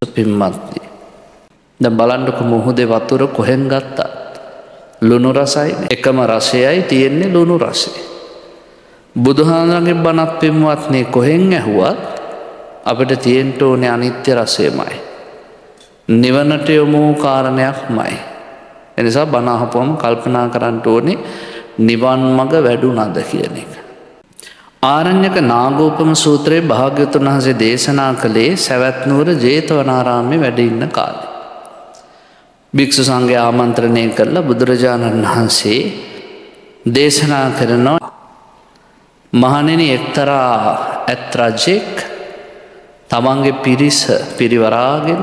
පින්වත්නි. දැන් බලන්නකො මුහුදේ වතුර කොහෙන් ගත්තත් ලුණු රසයි. එකම රසයයි තියෙන්නේ ලුණු රසය. බුදුහාඳුනගේ බණත් පින්වත්නි කොහෙන් ඇහුවත් අපිට තියෙන්න ඕනේ අනිත්‍ය රසයමයි. නිවනට යොමු කාරණයක්මයි. එනිසා බණ අහපුවම කල්පනා කරන්න ඕනේ නිවන් මඟ වැඩුණාද කියන එක. ආරණ්‍යක නාගෝපම සූත්‍රයේ භාග්‍යවතුන් වහන්සේ දේශනා කළේ සවැත් නුවර ජේතවනාරාමයේ වැඩ ඉන්න කාලේ. භික්ෂු සංඝයා ආමන්ත්‍රණය කරලා බුදුරජාණන් වහන්සේ දේශනා කරනවා මහණෙනි එක්තරා ඇත් රජෙක් තමන්ගේ පිරිස පිරිවරාගෙන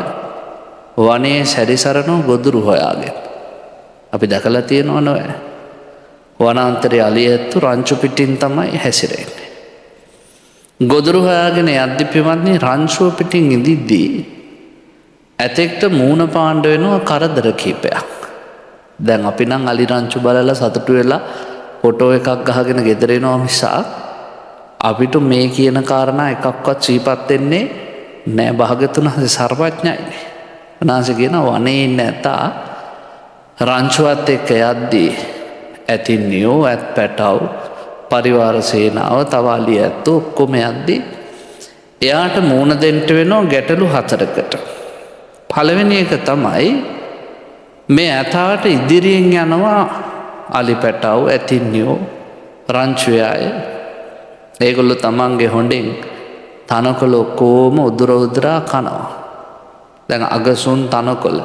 වනයේ සැරිසරනෝ ගොදුරු හොයාගෙන. අපි දැකලා තියෙනව නෑ. වනාන්තරයේ අලියැත්තු රංචු පිටින් තමයි හැසිරෙන්නේ. ගොදුරු හොයාගෙන යද්දි පින්වත්නි රංචුව පිටින් ඉදිද්දී ඇතෙක්ට මූණ පාණ්ඩ වෙනවා කරදර කීපයක්. දැන් අපි නම් අලි රංචු බලලා සතුටු වෙලා ෆොටෝ එකක් ගහගෙන ගෙදර එනවා මිසක් අපිට මේ කියන කාරණා එකක්වත් සිහිපත් වෙන්නේ නෑ. භාග්‍යවතුන් වහන්සේ සර්වඥයිනේ. උන්වහන්සේ කියන වනේ ඉන්න ඇතා රංචුවත් එක්ක යද්දී ඇතින්නියෝ ඇත් පැටව් පරිවාර සේනාව තව අලි ඇත්තෝ ඔක්කොම යද්දී එයාට මූණ දෙන්න වෙනවා ගැටලු 4කට. පළවෙනි එක තමයි මේ ඇතාට ඉදිරියෙන් යනවා අලි පැටව් ඇතින්නියෝ රංචුවේ අය. ඒගොල්ලෝ තමන්ගේ හොඬෙන් තනකොළ ඔක්කොම උදුරා කනවා. දැන් අගසුන් තනකොළ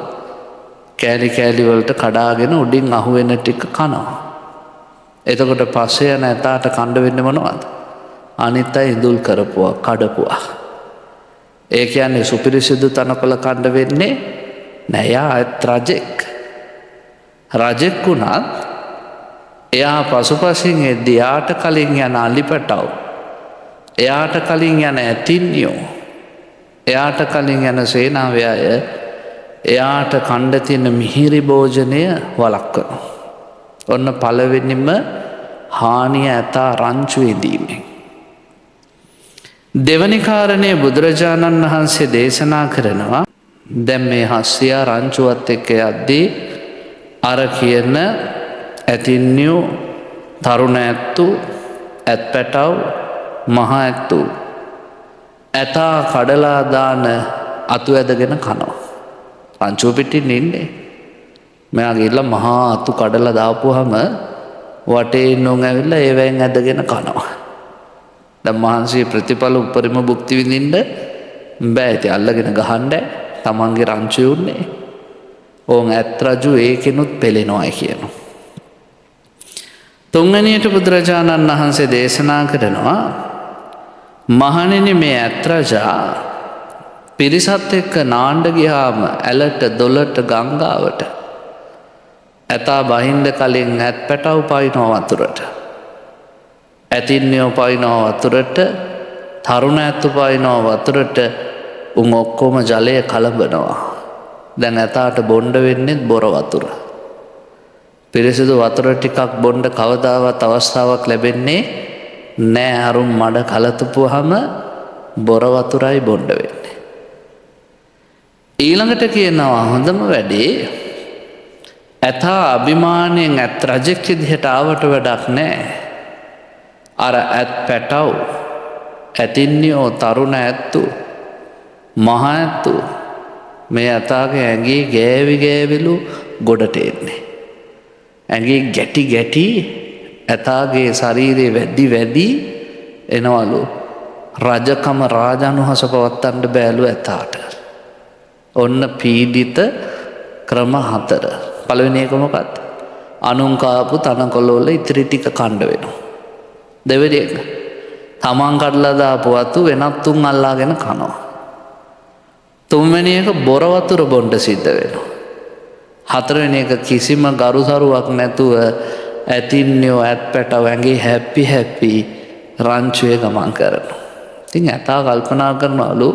කෑලි කෑලි වලට කඩාගෙන උඩින් අහුවෙන ටික කනවා. එතකොට පස්සේ යන ඇතාට කණ්ඩ වෙන්නේ මොනවද? අනිත් අය ඉඳුල් කරපුවා කඩපුවා. ඒ කියන්නේ සුපිරිසිදු තනකොළ කණ්ඩ වෙන්නේ නෑ. යා ඇත් රජෙක්. රජෙක් වුණත් එයා පසුපසින් එද්දී යාට කලින් යන අලිපටව, එයාට කලින් යන ඇතින්නියෝ, එයාට කලින් යන සේනාවේ අය එයාට කණ්ඩ තියෙන මිහිරි භෝජනය වළක්වනවා. ඔන්න පළවෙනිම හානිය ඇතා රංචු ඉදීමෙන්. දෙවැනි කාරණේ බුදුරජාණන් වහන්සේ දේශනා කරනවා දැන් මේ හස්සියා රංචුවත් එක්ක යද්දී අර කියන ඇතින්නියෝ තරුණ ඇත්තු ඇත් පැටව් මහ ඇත්තු ඇතා කඩලා දාන අතු ඇදගෙන කනවා. රංචුව පිටින් ඉන්නේ. මෙයා ගිහිල්ලා මහා අතු කඩලා දාපුවාම වටේ ඉන්නෝන් ඇවිල්ලා ඒවෙන් ඇදගෙන කනවා. දැන් මහන්සිය ප්‍රතිඵල උපරිම භුක්ති විඳින්න බෑ. ඉතින් අල්ලගෙන ගහන්න තමන්ගේ රංචුවේ උන්නේ. ඕන් ඇත් රජු ඒකෙනුත් පෙලෙනවායි කියනවා. තුන්වෙනියට බුදුරජාණන් වහන්සේ දේශනා කරනවා මහණෙනි මේ ඇත් රජා පිරිසත් එක්ක නාන්න ගියාම ඇලට දොලට ගංගාවට ඇතා බහින්ද කලින් ඇත් පැටව් පයින්නවා වතුරට. ඇතින්නියෝ පයින්නවා වතුරට. තරුණ ඇත්තු පයින්නවා වතුරට. උන් ඔක්කොම ජලය කලබනවා. දැන් ඇතාට බොණ්ඩ වෙන්නේ බොර වතුර. පිරිසිදු වතුර ටිකක් බොණ්ඩ කවදාවත් අවස්ථාවක් ලැබෙන්නේ නෑ. අරුන් මඩ කලතුපුවාම බොර වතුරයි බොණ්ඩ වෙන්නේ. ඊළඟට කියනවා හොඳම වැඩේ ඇතා අභිමානයෙන් ඇත් රජෙක් විදිහට ආවට වැඩක් නෑ. අර ඇත් පැටව් ඇතින්නියෝ තරුණ ඇත්තු මහ ඇත්තු මේ ඇතාගේ ඇඟේ ගෑවි ගෑවිලු ගොඩට එන්නේ. ඇඟේ ගැටි ගැටි ඇතාගේ ශරීරයේ වැඩි වැඩි එනවලු. රජකම රාජානුහස පවත්තන්න බෑලු ඇතාට. ඔන්න පීඩිත ක්‍රම 4. පළවෙනි එක මොකක්ද? අනුන් කාපු තනකොළ වල ඉතිරි ටික කණ්ඩ වෙනවා. දෙවෙනි එක තමන් කඩලා දාපු වතු වෙනත් තුන් අල්ලාගෙන කනවා. තුන්වෙනි එක බොර වතුර බොණ්ඩ සිද්ධ වෙනවා. හතරවෙනි එක කිසිම ගරුසරුවක් නැතුව ඇතින්නියෝ ඇත් පැටව ඇඟේ හැපි හැපි රංචුවේ ගමන් කරනවා. ඉතින් ඇතා කල්පනා කරනවලු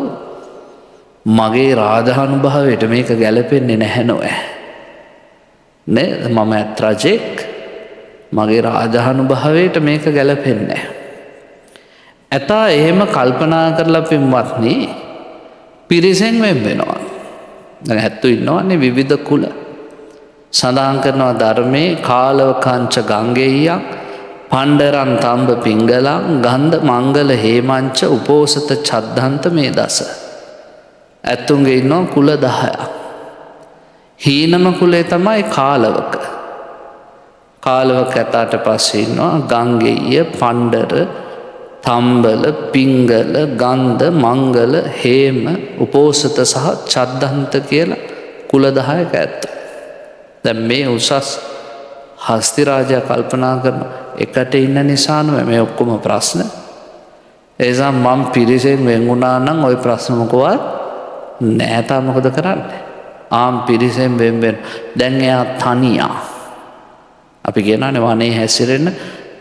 මගේ රාජානුභාවයට මේක ගැලපෙන්නේ නැහැ නෝෑ. නේද? මම ඇත් රජෙක්. මගේ රාජානුභාවයට මේක ගැලපෙන්නේ නැහැ. ඇතා එහෙම කල්පනා කරලා පින්වත්නි පිරිසෙන් වෙන් වෙනවා. දැන් 70 ඉන්නවනේ විවිධ කුල. සඳහන් කරනවා ධර්මයේ කාලවකංච ගංගෙය්‍යං පණ්ඩරං තම්බ පිංගලං ගන්ධ මංගල හේමංච උපෝසත චද්ධන්ත මේ දස. ඇත්තුන්ගේ ඉන්නවා කුල 10ක්. හීනම කුලේ තමයි කාලවක. කාලවක ඇතාට පස්සේ ඉන්නවා ගංගෙය්‍ය පණ්ඩර තම්බල පිංගල ගන්ධ මංගල හේම උපෝසත සහ චද්ධන්ත කියලා කුල 10ක ඇත්තු. දැන් මේ උසස් හස්ති රාජයා කල්පනා කරන එකට ඉන්න නිසාම මේ ඔක්කොම ප්‍රශ්න. එනිසා මම පිරිසෙන් වෙන් වුණා නම් ওই ප්‍රශ්න මොකවත් නෑ. තා මොකද කරන්නේ? පිරිසෙන් වෙන් වෙන. දැන් එයා තනියා. අපි කියනවානේ වනේ හැසිරෙන්න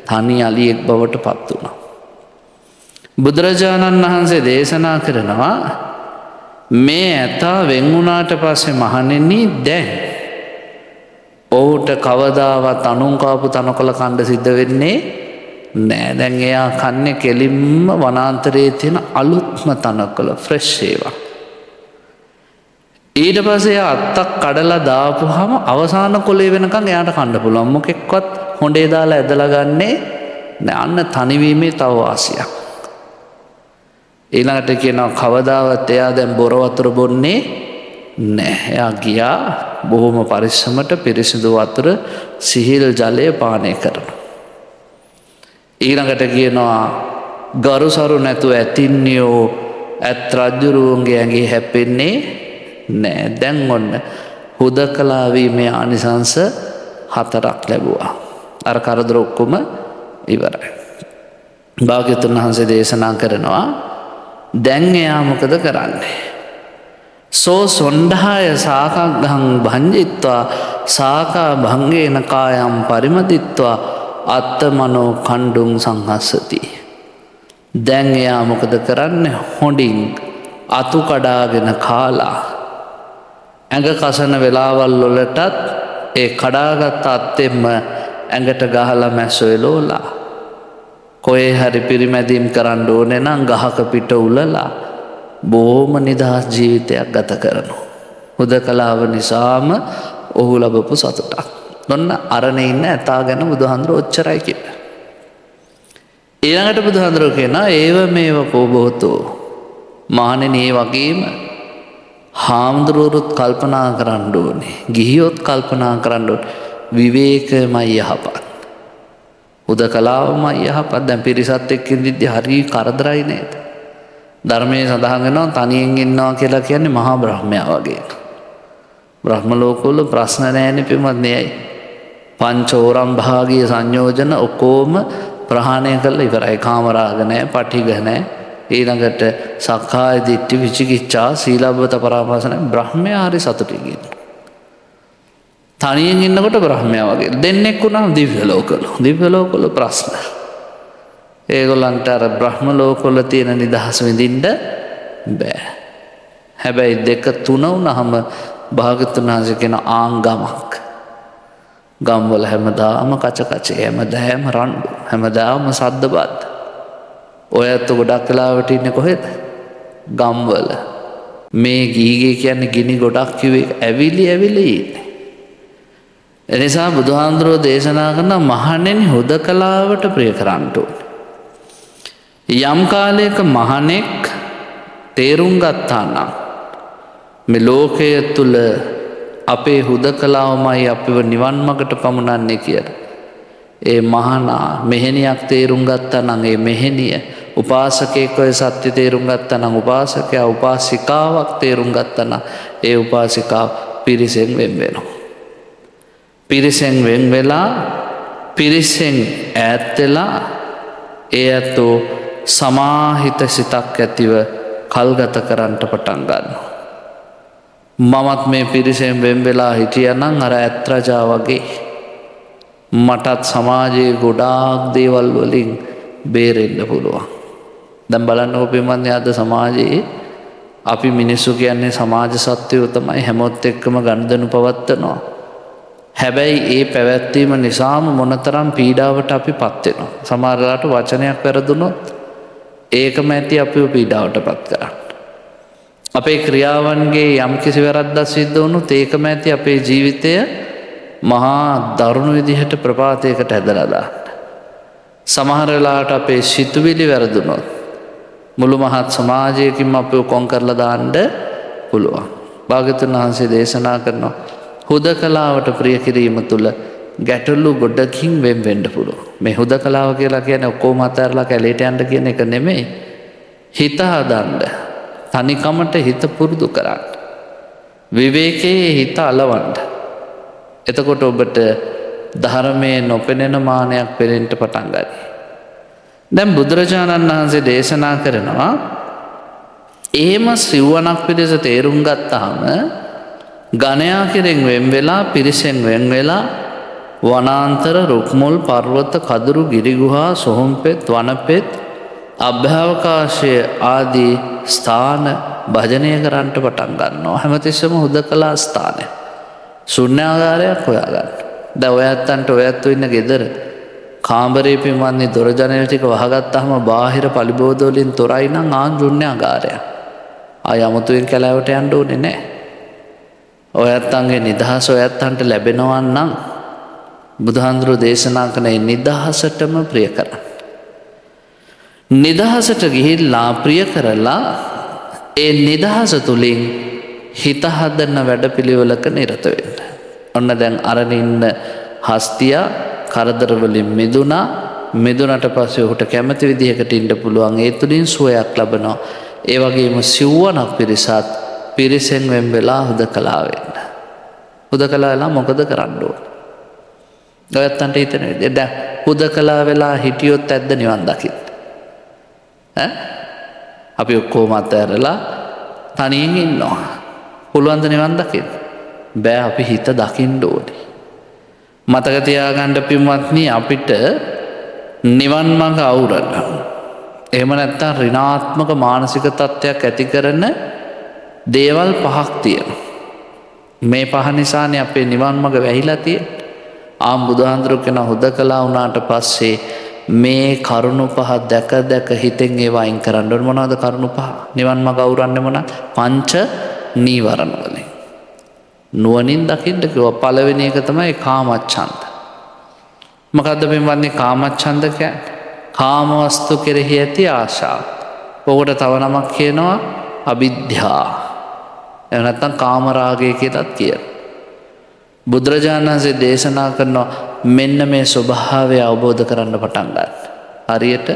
තනි අලියෙක් බවට පත් වුණා. බුදුරජාණන් වහන්සේ දේශනා කරනවා මේ ඇතා වෙන් වුණාට පස්සේ මහණෙනි දැන් ඔහුට කවදාවත් අනුන් කාපු තනකොළ කන්න සිද්ධ වෙන්නේ නෑ. දැන් එයා කන්නේ කෙලින්ම වනාන්තරයේ තියෙන අලුත්ම තනකොළ ෆ්‍රෙෂ් ඒවා. ඊට පස්සේ අත්තක් කඩලා දාපුවාම අවසාන කොලේ වෙනකන් එයාට කන්න පුළුවන්. මොකෙක්වත් හොඬේ දාලා ඇදලා ගන්නේ නෑ. අන්න තනිවීමේ තව වාසියක්. ඊළඟට කියනවා කවදාවත් එයා දැන් බොර වතුර බොන්නේ නෑ. එයා ගියා බොහොම පරිස්සමට පිරිසිදු වතුර සිහිල් ජලය පානය කරනවා. ඊළඟට කියනවා ගරුසරු නැතුව ඇතින්නියෝ ඇත් රජ්ජුරුවන්ගේ ඇඟේ හැප්පෙන්නේ නෑ. දැන් ඔන්න හුදකලා වීමේ ආනිසංස 4ක් ලැබුවා. අර කරදර ඔක්කොම ඉවරයි. භාග්‍යවතුන් වහන්සේ දේශනා කරනවා දැන් එයා මොකද කරන්නේ? සෝ සොණ්ඩාය සාකග්ගං භංජිත්වා සාකා භංගේන කායම් පරිමදිත්වා අත්තමනෝ කණ්ඩුං සංහස්සති. දැන් එයා මොකද කරන්නේ? හොඬින් අතු කඩාගෙන කාලා ඇඟ කසන වෙලාවල් වලටත් ඒ කඩාගත් අත්තෙන්ම ඇඟට ගහලා මැස්ස වෙලෝලා කොහේ හරි පිරිමැදීම් කරන්න ඕනේ නම් ගහක පිට උලලා බොහොම නිදහස් ජීවිතයක් ගත කරනවා. හුදකලාව නිසාම ඔහු ලබපු සතුටක්. ඔන්න අරණේ ඉන්න ඇතා ගැන බුදුහාඳුරෝ ඔච්චරයි කියලා. ඊළඟට බුදුහාඳුරෝ කියනවා ඒව මේව කෝබෝතෝ. මහණෙනි ඒ වගේම හාමුදුරුවොත් කල්පනා කරන්න ඕනේ. ගිහියොත් කල්පනා කරන්න ඕනේ. විවේකමයි යහපත්. හුදකලාවමයි යහපත්. දැන් පිරිසත් එක්ක ඉඳිද්දි හරි කරදරයි නේද? ධර්මයේ සඳහන් වෙනවා තනියෙන් ඉන්නවා කියලා කියන්නේ මහා බ්‍රහ්මයා වගේ. බ්‍රහ්ම ලෝකවල ප්‍රශ්න නැහැනේ පින්වත්නි. පංචෝරම් භාගීය සංයෝජන ඔක්කොම ප්‍රහාණය කළා ඉවරයි. කාමරාග නැහැ, පටිඝ නැහැ. ඊළඟට සක්කාය දිට්ඨි විචිකිච්ඡා සීලබ්බත පරාමාස නැහැ. බ්‍රහ්මයා හරි සතුටින් ඉන්නවා. තනියෙන් ඉන්නකොට බ්‍රහ්මයා වගේ. දෙන්නෙක් වුණාම දිව්‍ය ලෝකවල. දිව්‍ය ලෝකවල ප්‍රශ්න. ඒගොල්ලන්ට අර බ්‍රහ්ම ලෝකවල තියෙන නිදහස විඳින්න බෑ. හැබැයි 2 3 වුණාම භාගතුන් වහන්සේ කියන ආංගමක්. ගම්වල හැමදාම කච කචේ, හැමදාම රණ්ඩු, හැමදාම සද්දබද්ද. ඔයත් ගොඩක් වෙලාවට ඉන්නේ කොහෙද? ගම්වල. මේ ගීගේ කියන්නේ ගිනි ගොඩක් කිව්වේ ඇවිලි ඉන්නේ. එනිසා බුදුහාඳුරෝ දේශනා කරන මහණෙනි හුදකලාවට ප්‍රිය කරන්න ඕනේ. යම් කාලයක මහණෙක් තේරුම් ගත්තා නම් මේ ලෝකය තුල අපේ හුදකලාවමයි අපිව නිවන් මාර්ගට පමුණන්නේ කියලා. ඒ මහානා මෙහෙණියක් තේරුම් ගත්තා නම් ඒ මෙහෙණිය උපාසකයෙක් ඔය සත්‍ය තේරුම් ගත්තා නම් උපාසකයා උපාසිකාවක් තේරුම් ගත්තා නම් ඒ උපාසිකාව පිරිසෙන් වෙන් වෙනවා. පිරිසෙන් වෙන් වෙලා පිරිසෙන් ඈත් වෙලා ඒ අතෝ සමාහිත සිතක් ඇතිව කල්ගත කරන්නට පටන් ගන්නවා. මමත් මේ පිරිසෙන් වෙන් වෙලා හිටියනම් අර ඇත් රජා වගේ මටත් සමාජයේ ගොඩාක් දේවල් වලින් බේරෙන්න පුළුවන්. දැන් බලන්නකො පින්වත්නි අද සමාජයේ අපි මිනිස්සු කියන්නේ සමාජ සත්වයෝ තමයි. හැමෝත් එක්කම ගනුදෙනු පවත්වනවා. හැබැයි ඒ පැවැත්වීම නිසාම මොනතරම් පීඩාවට අපිපත් වෙනවා. සමහර වෙලාවට වචනයක් වැරදුනොත් ඒකම ඇති අපිව පීඩාවටපත් කරන්න. අපේ ක්‍රියාවන්ගේ යම් කිසි වැරද්දක් සිද්ධ වුණොත් ඒකම ඇති අපේ ජීවිතය මහා දරුණු විදිහට ප්‍රපාතයකට ඇදලා දාන්න. සමහර වෙලාවට අපේ සිතුවිලි වැරදුනොත් මුළු මහත් සමාජයකින්ම අපිව කොන් කරලා දාන්න පුළුවන්. භාග්‍යවතුන් වහන්සේ දේශනා කරනවා හුදකලාවට ප්‍රිය කිරීම තුළ ගැටලු ගොඩකින් වෙන් වෙන්න පුළුවන්. මේ හුදකලාව කියලා කියන්නේ ඔක්කොම අතහැරලා කැලේට යන්න කියන එක නෙමෙයි. හිත හදන්න, තනිකමට හිත පුරුදු කරන්න, විවේකයේ හිත අලවන්න. එතකොට ඔබට ධර්මයේ නොපෙනෙන මානයක් පෙනෙන්න පටන් ගන්නවා. දැන් බුදුරජාණන් වහන්සේ දේශනා කරනවා එහෙම සිව්වනක් පිරිස තේරුම් ගත්තාම ගණයා කෙරෙන් වෙන් වෙලා පිරිසෙන් වෙන් වෙලා වනාන්තර රුක්මුල් පර්වත කදුරු ගිරිගුහා සොහොන්පෙත් වනපෙත් අභ්‍යවකාශය ආදී ස්ථාන භජනය කරන්නට පටන් ගන්නවා. හැමතිස්සම හුදකලා ස්ථානය ශුන්‍යාගාරයක් හොයාගන්න. දැන් ඔය ඇත්තන්ට ඔය ඇත්තෝ ඉන්න ගෙදර කාමරේ පින්වත්නි දොර ජනෙල් ටික වහගත්තාම බාහිර පලිබෝධ වලින් තොරයි නම් ආන් ශුන්‍යාගාරයක්. ආය අමුතුවෙන් කැලෑවට යන්න ඕනේ නැහැ. ඔය ඇත්තන්ගේ නිදහස ඔය ඇත්තන්ට ලැබෙනවා නම් බුදුහාඳුරෝ දේශනා කරන නිදහසටම ප්‍රිය කරන්න. නිදහසට ගිහිල්ලා ප්‍රිය කරලා ඒ නිදහස තුලින් හිත හදන වැඩපිළිවෙලක නිරත වෙන්න. ඔන්න දැන් අරන් ඉන්න හස්තියා කරදර වලින් මිදුණට පස්සේ ඔහුට කැමති විදිහකට ඉන්න පුළුවන්. ඒ තුලින් සුවයක් ලබනවා. ඒ වගේම සිව්වනක් පිරිසත් පිරිසෙන් වෙන් වෙලා හුදකලා වෙන්න. හුදකලා වෙලා මොකද කරන්න ඕන? ඔයත්තන්ට හිතෙන විදිහ දැන් හුදකලා වෙලා හිටියොත් ඇද්ද නිවන් දකින්න? අපි ඔක්කොම අතහැරලා තනියෙන් ඉන්නවා. පුළුවන් ද නිවන් දකින්න? බෑ. අපි හිත දකින්න ඕනේ. මතක තියාගන්න පින්වත්නි අපිට නිවන් මඟ අවුරන එහෙම නැත්නම් ඍණාත්මක මානසික තත්ත්වයක් ඇති කරන දේවල් පහක් තියෙනවා. මේ පහ නිසානේ අපේ නිවන් මඟ වැහිලා තියෙන්නේ. ආම් බුදුහාඳුරු කෙනා හුදකලා වුණාට පස්සේ මේ කරුණු පහ දැක දැක හිතෙන් ඒවා අයින් කරන්න ඕන. මොනවද කරුණු පහ? නිවන් මඟ අවුරන්නේ මොනවද? පංච නීවරණ වලින්. නුවණින් දකින්න කිව්වා. පළවෙනි එක තමයි කාමච්ඡන්ද. මොකද්ද පින්වත්නි කාමච්ඡන්ද කියන්නේ? කාම වස්තු කෙරෙහි ඇති ආශාව. ඔකට තව නමක් කියනවා අවිද්‍යාව. එහෙම නැත්නම් කාමරාගය කියලාත් කියනවා. බුදුරජාණන් වහන්සේ දේශනා කරනවා මෙන්න මේ ස්වභාවය අවබෝධ කරන්න පටන් ගන්න. හරියට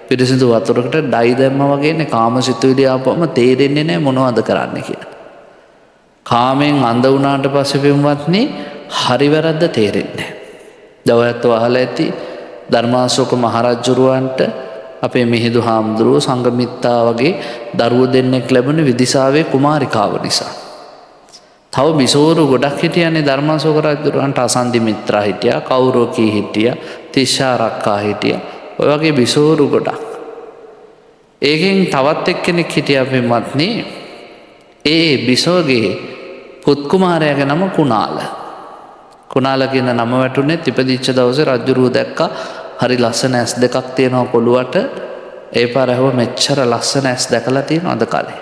පිරිසිදු වතුරකට ඩයි දැම්මා වගේනේ කාමසිතුවිලි ආපුවම තේරෙන්නේ නැහැ මොනවද කරන්න කියලා. කාමෙන් අඳ වුණාට පස්සේ පින්වත්නි හරි වැරද්ද තේරෙන්නේ නැහැ. දවයත් අහලා ඇති ධර්මාශෝක මහරජුරවන්ට අපේ මිහිඳු හාමුදුරුවෝ සංඝමිත්තා වගේ දරුවෝ දෙන්නෙක් ලැබුණ විදිසාවේ කුමාරිකාව නිසා. තව බිසෝරු ගොඩක් හිටියනේ ධර්මාශෝක රජුරවන්ට. අසන්දි මිත්‍රා හිටියා, කෞරවකී හිටියා, තිස්සාරක්කා හිටියා. ඔය වගේ බිසෝරු ගොඩක්. ඒකෙන් තවත් එක්කෙනෙක් හිටියා පින්වත්නි. ඒ බිසෝගේ පුත් කුමාරයාගේ නම කුණාල. කුණාල කියන නම වැටුනේ ඉපදිච්ච දවසේ රජුරුව දැක්කා හරි ලස්සන ඇස් දෙකක් තියෙනවා කොළුවට. ඒ පාර ඇහුවා මෙච්චර ලස්සන ඇස් දැකලා තියෙනවද කලේ?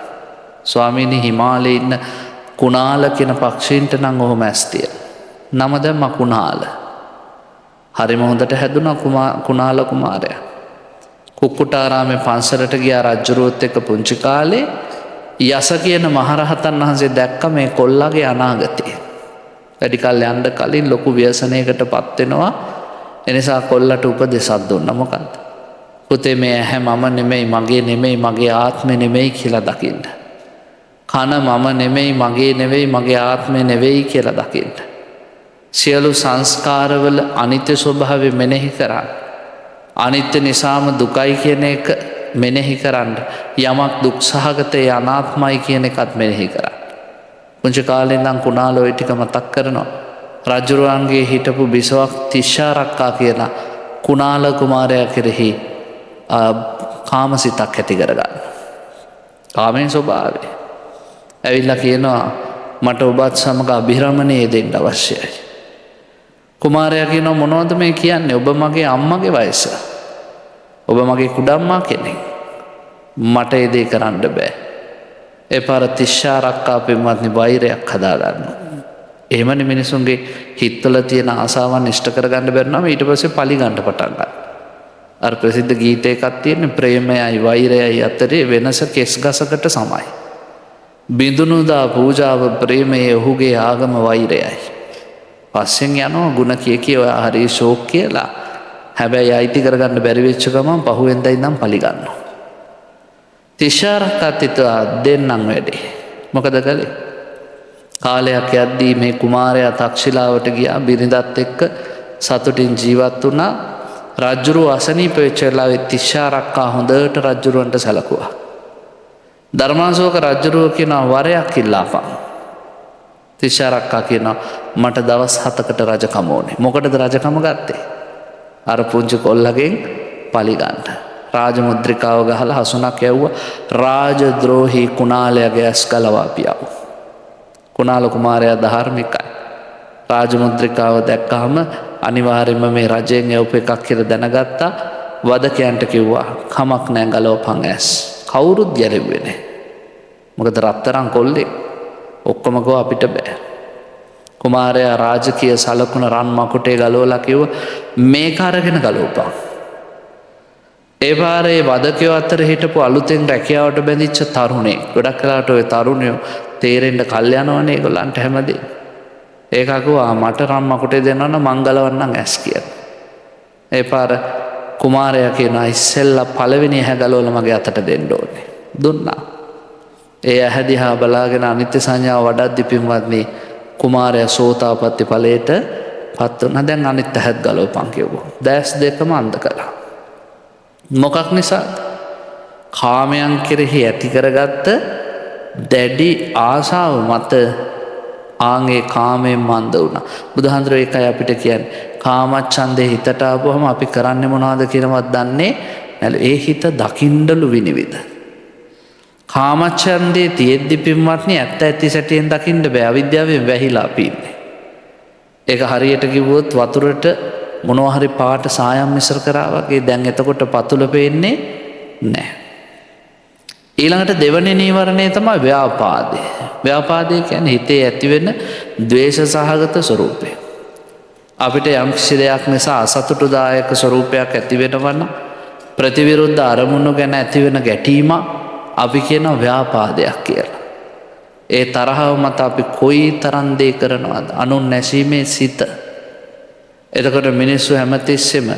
ස්වාමීනි හිමාලයේ ඉන්න කුණාල කියන පක්ෂීන්ට නම් ඔහොම ඇස් තියෙනවා. නම දැම්ම කුණාල. හරිම හොඳට හැදුනා කුණාල කුමාරයා. කුක්කුටාරාමේ පන්සලට ගියා රජුරුවත් එක්ක පුංචි කාලේ. යස කියන මහරහතන් වහන්සේ දැක්ක මේ කොල්ලාගේ අනාගතය. වැඩි කල් යන්න කලින් ලොකු ව්‍යසනයකට පත් වෙනවා. එනිසා කොල්ලට උපදෙසක් දුන්නා. මොකක්ද? පුතේ මේ ඇහැ මම නෙමෙයි, මගේ නෙමෙයි, මගේ ආත්මෙ නෙමෙයි කියලා දකින්න. කන මම නෙමෙයි, මගේ නෙවෙයි, මගේ ආත්මෙ නෙවෙයි කියලා දකින්න. සියලු සංස්කාරවල අනිත්‍ය ස්වභාවය මෙනෙහි කරන්න. අනිත්‍ය නිසාම දුකයි කියන එක මෙනෙහි කරන්න. යමක් දුක් සහගතයි අනාත්මයි කියන එකත් මෙනෙහි කරන්න. පුංචි කාලේ ඉඳන් කුණාල ඔය ටික මතක් කරනවා. රජුරුවන්ගේ හිටපු බිසවක් තිස්සාරක්කා කියන කුණාල කුමාරයා කෙරෙහි කාමසිතක් ඇති කරගන්න. කාමයේ ස්වභාවය. ඇවිල්ලා කියනවා මට ඔබත් සමග අභිරමණය දෙන්න අවශ්‍යයි. කුමාරයා කියනවා මොනවද මේ කියන්නේ? ඔබ මගේ අම්මගේ වයස. ඔබ මගේ කුඩම්මා කෙනෙක්. මට ඒ දේ කරන්න බෑ. ඒ පාර තිශ්ශාරක්කා පින්වත්නි වෛරයක් හදාගන්න. එහෙමනි මිනිසුන්ගේ හිත්වල තියෙන ආසාවන් ඉෂ්ට කරගන්න බැරි නම් ඊට පස්සේ පලිගන්න පටන් ගන්නවා. අර ප්‍රසිද්ධ ගීතයකක් තියෙන ප්‍රේමයයි වෛරයයි අතරේ වෙනස කෙස් ගසකට සමයි. බිඳුනුදා පූජාව ප්‍රේමයේ ඔහුගේ ආගම වෛරයයි. පස්සෙන් යනවා ගුණ කිය ඔයා හරි ෂෝක් කියලා. හැබැයි අයිති කරගන්න බැරි වෙච්ච ගමන් පහුවෙන්දා ඉඳන් පලිගන්නවා. තිශ්ශාරක්කත් හිතුවා දෙන්නම් වැඩේ. මොකද කළේ? කාලයක් යද්දී මේ කුමාරයා තක්ෂිලාවට ගියා බිරිඳත් එක්ක සතුටින් ජීවත් වුණා. රජ්ජුරුව අසනීප වෙච්ච වෙලාවේ තිශ්ශාරක්කා හොඳට රජ්ජුරුවන්ට සැලකුවා. ධර්මාශෝක රජ්ජුරුව කියනවා වරයක් ඉල්ලාපන්. තිශ්ශාරක්කා කියනවා මට දවස් 7කට රජකම ඕනේ. මොකටද රජකම ගත්තේ? අර පුංචි කොල්ලගෙන් පලිගන්න. රාජමුද්‍රිකාව ගහලා හසුනක් යවුවා. රාජද්‍රෝහී කුණාලයාගේ ඇස් ගලවා පියවු. කුණාල කුමාරයා ධාර්මිකයි. රාජමුද්‍රිකාව දැක්කහම අනිවාර්යයෙන්ම මේ රජයෙන් යවපු එකක් කියලා දැනගත්තා. වදකයන්ට කිව්වා කමක් නැහැ ගලවපන් ඇස්. කවුරුත් ගැලෙව්වේ නැහැ. මොකද රත්තරන් කොල්ලේ ඔක්කොම ගෝ අපිට බෑ. කුමාරයා රාජකීය සලකුණ රන් මකුටේ ගලවලා කිව්වා මේක අරගෙන ගලවපන්. ඒ පාරේ වදකයෝ අතර හිටපු අලුතෙන් රැකියාවට බැඳිච්ච තරුණේ ගොඩක් වෙලාවට ඔය තරුණයෝ තේරෙන්න කල් යනවනේ ඒගොල්ලන්ට හැමදේම. ඒක අකුවා මට රන් මකුටේ දෙනවනම් මං ගලවන්නම් ඇස් කියලා. ඒ පාර කුමාරයා කියනවා ඉස්සෙල්ලා පළවෙනි ඇහැ ගලවලා මගේ අතට දෙන්න ඕනේ. දුන්නා. ඒ ඇහැ දිහා බලාගෙන අනිත්‍ය සංඥාව වඩද්දි පින්වත්නි කුමාරයා සෝතාපට්ටි ඵලයට පත් වුණා. දැන් අනිත් ඇහත් ගලවපන් කිව්වා. දැස් දෙකම අන්ධ කළා. මොකක් නිසා? කාමයන් කෙරෙහි ඇති කරගත්ත දැඩි ආශාව මත ආන්ගේ කාමයෙන් මන්ද වුණා. බුදුහාඳුරෝ ඒකයි අපිට කියන්නේ කාමච්ඡන්දේ හිතට ආවම අපි කරන්නේ මොනවද කියලාවත් දන්නේ නැලු. ඒ හිත දකින්නලු විනිවිද. කාමච්ඡන්දේ තියෙද්දි පින්වත්නි ඇත්ත ඇති සැටියෙන් දකින්න බෑ. අවිද්‍යාවෙන් වැහිලා අපි ඉන්නේ. ඒක හරියට කිව්වොත් වතුරට මොනවා හරි පාට සායම් මිශ්‍ර කරා වගේ දැන් එතකොට පතුල පේන්නේ නැහැ. ඊළඟට දෙවැනි නීවරණය තමයි ව්‍යාපාදය. ව්‍යාපාදය කියන්නේ හිතේ ඇතිවෙන ද්වේෂ සහගත ස්වરૂපය. අපිට යම් කිසි දෙයක් නිසා අසතුටුදායක ස්වરૂපයක් ඇති වෙනවා නම් ප්‍රතිවිරුද්ධ අරමුණු ගැන ඇතිවෙන ගැටීම අපි කියන ව්‍යාපාදයක් කියලා. ඒ තරහව මත අපි කොයි තරම් දේ කරනවද? අනුන් නැසීමේ සිත. එතකොට මිනිස්සු හැමතිස්සෙම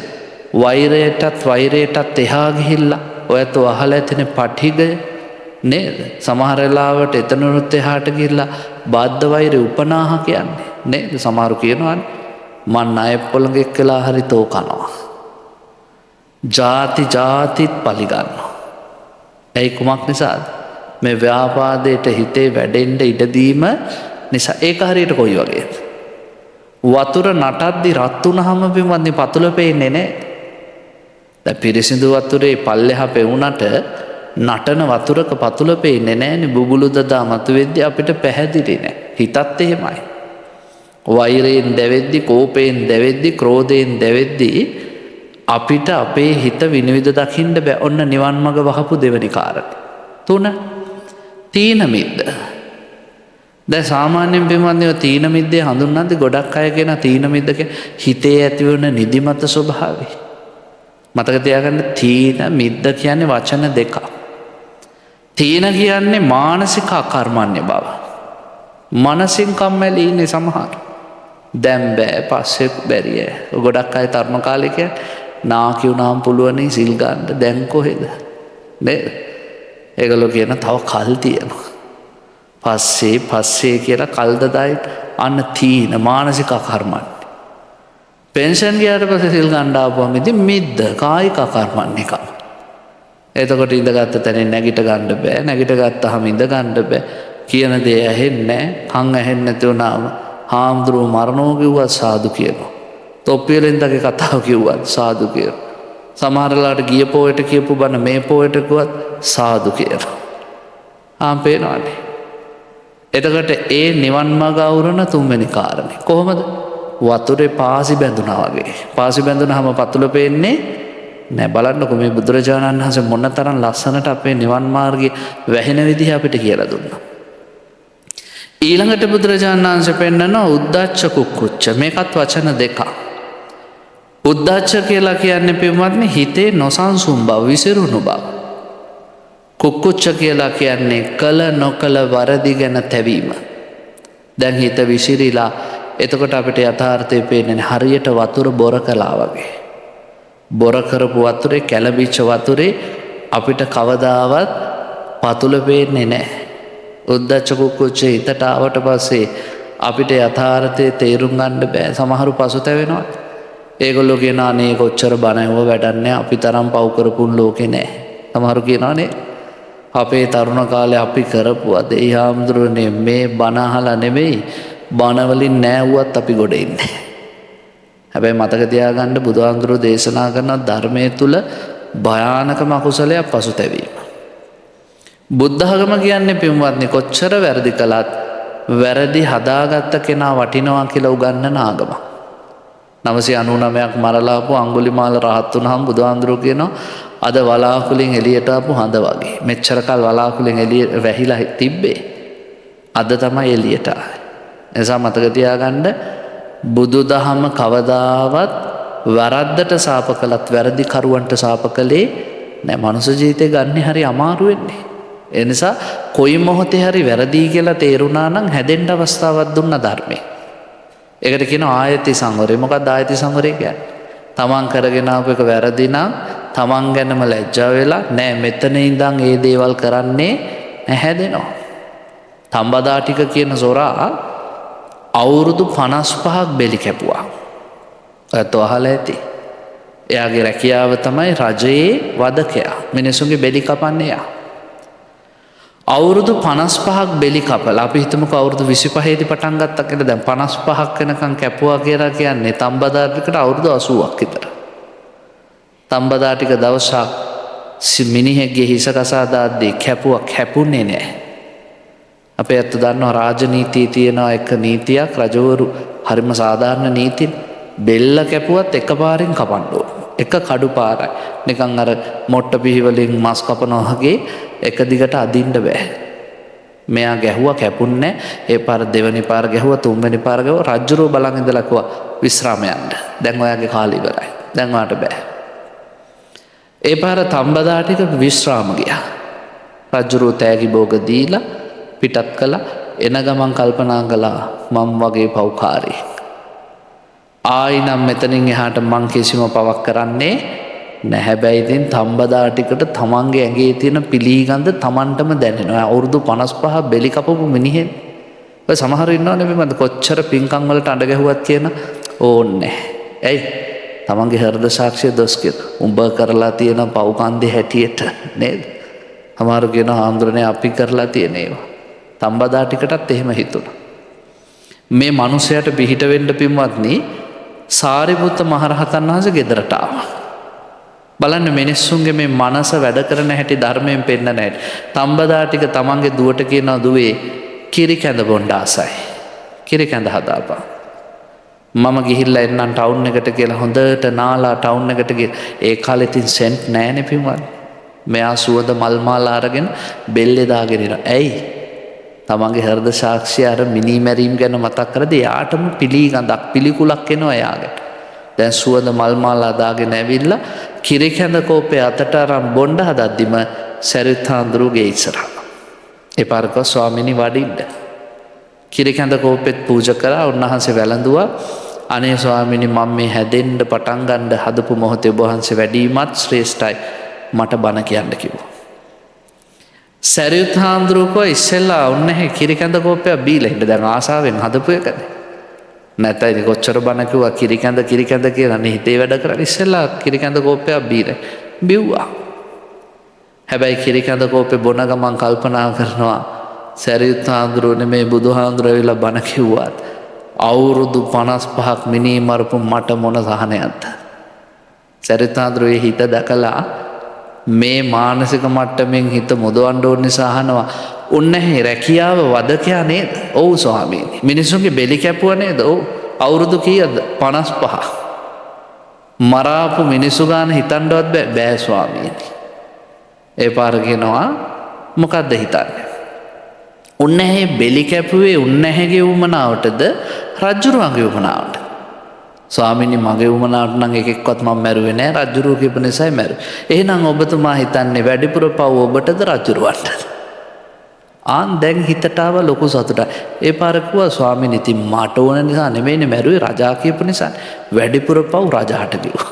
වෛරයටත් එහා ගිහිල්ලා ඔයත් අහලා ඇතිනේ පටිඝය නේද? සමහර වෙලාවට එතනොත් එහාට ගිහිල්ලා බාද්ධ වෛරය උපනාහ කියන්නේ නේද? සමහරු කියනවානේ මන් ණය පොළඟෙක් වෙලා හරි තෝ කනවා. ජාතිත් පලිගන්නවා. ඇයි කුමක් නිසාද? මේ ව්‍යාපාදයට හිතේ වැඩෙන්න ඉඩ දීම නිසා. ඒක හරියට කොයි වගේද? වතුර නටද්දි රත් වුණාම පින්වත්නි පතුල පේන්නේ නැහැ. දැන් පිරිසිදු වතුරේ පල්ලෙහා පෙවුනට නටන වතුරක පතුල පේන්නේ නැහැනේ. බුබුලු දදා මතුවෙද්දී අපිට පැහැදිලි නැහැ. හිතත් එහෙමයි. වෛරයෙන් දැවෙද්දි, කෝපයෙන් දැවෙද්දි, ක්‍රෝධයෙන් දැවෙද්දි අපිට අපේ හිත විනිවිද දකින්න බෑ. ඔන්න නිවන් මඟ වහපු දෙවෙනි කාරණේ. 3 තීන මිද්ද. දැන් සාමාන්‍යයෙන් පින්වත්නි තීන මිද්දේ හඳුන්වන්නේ ගොඩක් අය කියන තීන මිද්ද හිතේ ඇතිවන නිදිමත ස්වභාවය. මතක තියාගන්න තීන මිද්ද කියන්නේ වචන දෙකක්. තීන කියන්නේ මානසික අකර්මණ්‍ය බව. මනසින් කම්මැලි ඉන්නේ සමහර. දැන් බෑ පස්සේ බැරිය. ගොඩක් අය තරුණ කාලේ කියන්නේ නාකි වුණාම පුළුවන් සිල් ගන්න. දැන් කොහෙද? නේද? ඒගොල්ලෝ කියන තව කල් තියෙනවා. පස්සේ කියලා කල්දදායි අන්න තීන මානසික අකර්මණ්‍ය. පෙන්ෂන් ගියාට පස්සේ සිල් ගන්න ආපුවම ඉතින් මිද්ද කායික අකර්මණ්‍යකම. එතකොට ඉඳගත්ත තැනින් නැගිට ගන්න බෑ. නැගිට ගත්තාම ඉඳ ගන්න බෑ. කියන දේ ඇහෙන්නේ නැහැ. කන් ඇහෙන්නේ නැති වුණාම හාමුදුරුවෝ මරණෝ කිව්වත් සාදු කියනවා. තොප්පියලෙන්දගේ කතාව කිව්වත් සාදු කියනවා. සමහරලාට ගිය පොයට කියපු බණ මේ පොයට කිව්වත් සාදු කියනවා. පේනවනේ. එතකොට ඒ නිවන් මඟ අවුරන තුන්වෙනි කාරණේ කොහොමද? වතුරේ පාසි බැඳුනා වගේ. පාසි බැඳුනහම පතුල පේන්නේ නෑ. බලන්නකො මේ බුදුරජාණන් වහන්සේ මොන තරම් ලස්සනට අපේ නිවන් මාර්ගය වැහෙන විදිහ අපිට කියලා දුන්නා. ඊළඟට බුදුරජාණන් වහන්සේ පෙන්නනවා උද්ධච්ච කුක්කුච්ච. මේකත් වචන දෙකක්. උද්ධච්ච කියලා කියන්නේ පින්වත්නි හිතේ නොසන්සුන් බව, විසිරුණු බව. කුක්කුච්ච කියලා කියන්නේ කළ නොකළ වරදි ගැන තැවීම. දැන් හිත විසිරිලා එතකොට අපිට යථාර්ථය පේන්නේ හරියට වතුර බොර කළා වගේ. බොර කරපු වතුරේ, කැළඹිච්ච වතුරේ අපිට කවදාවත් පතුල පේන්නේ නැහැ. උද්ධච්ච කුක්කුච්ච හිතට ආවට පස්සේ අපිට යථාර්ථය තේරුම් ගන්න බෑ. සමහරු පසුතැවෙනවා. ඒගොල්ලෝ කියනවා අනේ කොච්චර බණ ඇහුවා වැඩක් නැහැ, අපි තරම් පව් කරපුන් ලෝකේ නැහැ. සමහරු කියනවානේ අපේ තරුණ කාලේ අපි කරපුවා දෙයි හාමුදුරනේ මේ බණ අහලා නෙමෙයි, බණවලින් නෑවුවත් අපි ගොඩ ඉන්නේ. හැබැයි මතක තියාගන්න බුදුහාමුදුරුවෝ දේශනා කරන ධර්මයේ තුල භයානකම අකුසලයක් පසුතැවීම. බුද්ධ ධර්ම කියන්නේ පින්වත්නි කොච්චර වැරදි කළත් වැරදි හදාගත්ත කෙනා වටිනවා කියලා උගන්වන ආගමක්. 999ක් මරලාපු අඟුලිමාල රහත් වුණාම බුදුහාමුදුරුවෝ කියනවා අද වලාකුලින් එළියට ආපු හඳ වගේ. මෙච්චර කල් වලාකුලින් එළිය වැහිලා තිබ්බේ. අද තමයි එළියට ආවේ. එනිසා මතක තියාගන්න බුදුදහම කවදාවත් වරද්දට සාප කළත් වැරදි කරුවන්ට සාප කළේ නෑ. මනුෂ්‍ය ජීවිතේ ගන්න හරි අමාරු වෙන්නේ. ඒ නිසා කොයි මොහොතේ හරි වැරදි කියලා තේරුණා නම් හැදෙන්න අවස්ථාවක් දුන්න ධර්මයේ. ඒකට කියනවා ආයති සංවරය. මොකක්ද ආයති සංවරය කියන්නේ? තමන් කරගෙන ආපු එක වැරදි නම් තමන් ගැනම ලැජ්ජා වෙලා නෑ මෙතන ඉඳන් ඒ දේවල් කරන්නේ නැහැ දෙනවා. තම්බදා ටික කියන සොරා අවුරුදු 55ක් බෙලි කැපුවා. ඔයත් අහලා ඇති. එයාගේ රැකියාව තමයි රජයේ වදකයා. මිනිසුන්ගේ බෙලි කපන්නේ යා. අවුරුදු 55ක් බෙලි කපලා අපි හිතමුකෝ අවුරුදු 25 දී පටන් ගත්තා කියලා. දැන් 55ක් වෙනකන් කැපුවා කියලා කියන්නේ තම්බදා ටිකට අවුරුදු 80ක් විතර. තම්බදා ටික දවසක් මිනිහෙක්ගේ හිස කසා දාද්දී කැපුනේ නැහැ. අපේ අත දන්නවා රාජනීතියේ තියෙන එක නීතියක් රජවරු හරිම සාධාරණ නීති බෙල්ල කැපුවත් එකපාරින් කපන්න ඕන. එක කඩු පාරයි. නිකන් අර මොට්ට පිහි වලින් මස් කපනවා වගේ එක දිගට අදින්න බෑ. මෙයා ගැහුවා කැපුන්නේ. ඒ පාර දෙවෙනි පාර ගැහුවා, තුන්වෙනි පාර ගැහුවා. රජුරෝ බලන් ඉඳලා කිව්වා විශ්‍රාම යන්න. දැන් ඔයාගේ කාලය ඉවරයි. දැන් ඔයාට බෑ. ඒ පාර තම්බදා ටික විශ්‍රාම ගියා. රජුරෝ තෑගි භෝග දීලා පිටත් කළා. එන ගමන් කල්පනා කළා මම වගේ පව්කාරී. ආයිනම් මෙතනින් එහාට මං කිසිම පවක් කරන්නේ නැහැ. හැබැයි ඉතින් තම්බදා ටිකට තමන්ගේ ඇඟේ තියෙන පිළිගඳ තමන්ටම දැනෙනවා. අවුරුදු 55 බෙලි කපපු මිනිහෙක්. ඔය සමහරු ඉන්නවනේ මම කොච්චර පින්කම් වලට අඬ ගැහුවත් කියන ඕන්නේ. ඇයි? තමන්ගේ හෘද සාක්ෂිය දොස් කියලා. උඹ කරලා තියෙන පව්කන්දේ හැටියට නේද? සමහරු කියනවා ආන්දරනේ අපි කරලා තියෙන ඒවා. තම්බදා ටිකටත් එහෙම හිතුණා. මේ මිනිසයාට පිහිට වෙන්න පින්වත්නි සාරිපුත්ත මහරහතන් වහන්සේ ගෙදරට ආවා. බලන්න මිනිස්සුන්ගේ මේ මනස වැඩ කරන හැටි ධර්මයෙන් පෙන්නන හැටි. තම්බදා ටික තමන්ගේ දුවට කියනවා දුවේ කිරි කැඳ බොන්න ආසයි. කිරි කැඳ හදාපන්. මම ගිහිල්ලා එන්නම් ටවුන් එකට කියලා හොඳට නාලා ටවුන් එකට ගිහ. ඒ කාලේ තින් සෙන්ට් නෑනේ පින්වත්නි. මෙයා සුවඳ මල් මාලා අරගෙන බෙල්ලේ දාගෙන ඉනවා. ඇයි? තමන්ගේ හෘද සාක්ෂිය අර මිනි මැරීම් ගැන මතක් කරද්දී යාටම පිළිගඳක් පිළිකුලක් එනවා යාකට. දැන් සුවඳ මල් මාලා දාගෙන ඇවිල්ලා කිරි කැඳ කෝපේ අතට අරන් බොණ්ඩ හදද්දිම සරියුත් හාමුදුරුවෝ ඉස්සරහා. ඒ පාරක ස්වාමීනි වඩින්න. කිරි කැඳ කෝපෙත් පූජා කරා. උන්වහන්සේ වැළඳුවා. අනේ ස්වාමීනි මම මේ හැදෙන්න පටන් ගන්න හදපු මොහොතේ ඔබ වහන්සේ වැඩිමත් ශ්‍රේෂ්ඨයි. මට බණ කියන්න කිව්වා. සරියුත් හාමුදුරුවෝ ඉස්සෙල්ලා ඔන්නේ කිරි කැඳ කෝප්පයක් බීලා ඉන්න. දැන් ආසාවෙන් හදපු එකනේ. නැත්නම් ඉතින් කොච්චර බණ කිව්වා කිරි කැඳ කියලා නේ හිතේ වැඩ කරන්නේ. ඉස්සෙල්ලා කිරි කැඳ කෝප්පයක් බීලා බිව්වා. හැබැයි කිරි කැඳ කෝප්පේ බොන ගමන් කල්පනා කරනවා සරියුත් හාමුදුරුවෝ මේ බුදුහාමුදුරුවෝ ඇවිල්ලා බණ කිව්වත් අවුරුදු 55ක් මිනී මරපු මට මොන සහනයක්ද? සරියුත් හාමුදුරුවෝ හිත දැකලා මේ මානසික මට්ටමින් හිත මුදවන්න ඕන නිසා අහනවා උන්නේ රැකියාව වදකයා නේද? ඔව් ස්වාමීනි. මිනිසුන්ගේ බෙලි කැපුවා නේද? ඔව්. අවුරුදු කීයද? 55. මරාපු මිනිස්සු ගාන හිතන්නවත් බෑ ස්වාමීනි. ඒ පාර කියනවා මොකක්ද හිතන්නේ? උන්නැහේ බෙලි කැපුවේ උන්නැහැගේ උමනාවටද රජ්ජුරුවන්ගේ උමනාවට? ස්වාමීනි මගේ උමනාවට නම් එකෙක්වත් මම මැරුවේ නෑ, රජ්ජුරුව කියපු නිසායි මැරුවේ. එහෙනම් ඔබතුමා හිතන්නේ වැඩිපුර පව් ඔබටද රජ්ජුරුවන්ටද? දැන් හිතට ආව ලොකු සතුටක්. ඒ පාර කිව්වා ස්වාමීනි ඉතින් මට ඕන නිසා නෙමෙයිනේ මැරුවේ, රජා කියපු නිසා. වැඩිපුර පව් රජාට කිව්වා.